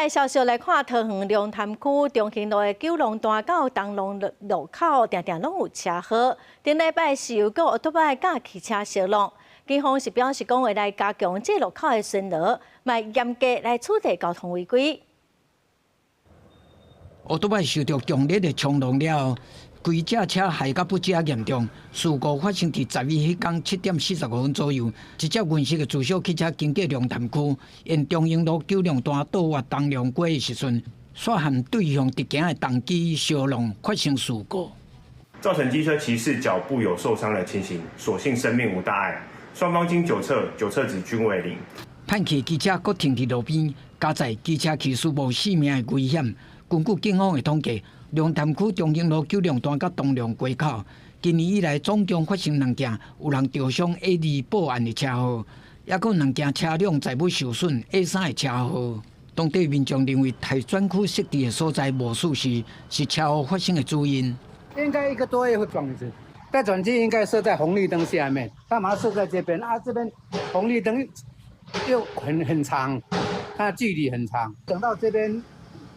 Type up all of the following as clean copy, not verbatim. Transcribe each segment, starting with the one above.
摆消息来看，桃园龙潭区中兴路的九龙段到东龙路口，常常拢有车祸。顶礼拜是由个奥拜甲汽车相撞，警方是表示讲会来加强这路口的巡逻，卖严格来处理交通违规。奥拜受到强烈的冲撞了后，规架车害甲不加严重。事故发生伫12迄天7点45分左右，一架运输的自小汽车经过龙潭区沿中兴路九龙段倒滑东龙街的时阵，煞和对向直行的重机相撞，发生事故，造成机车骑士脚部有受伤的情形，所幸生命无大碍。双方经酒测值均为0。判起机车搁停伫路边，加载机车骑士无性命的危险。根据警方的统计，龙潭区中兴路九龙段到东龙街口，今年以来总共发生2件有人受伤 A2 报案的车祸，也有2件车辆载物受损 A3 的车祸。当地民众认为台专区设置的所在无属实，是车祸发生的主因。应该1个多月会撞一次。待转机应该设在红绿灯下面，干嘛设在这边啊？这边红绿灯又很长，它距离很长，等到这边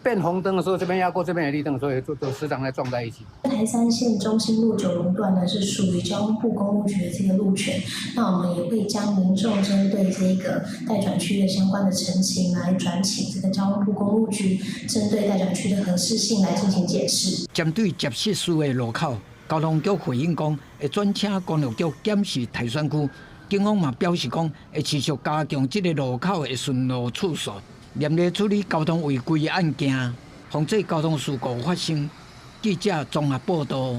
变红灯的时候，这边要过这边的绿灯，所以就时常在撞在一起。台三线中兴路九龙段呢是属于交通部公路局的这个路权，那我们也会将民众针对这个待转区的相关的陈情来转请这个交通部公路局针对待转区的合适性来进行解释。针对接设施的路口，交通局回应讲，会专请公路局检视台选区。警方嘛表示讲，会持续加强这个路口的巡逻次数，严厉处理交通违规案件，防止交通事故发生。记者综合报道。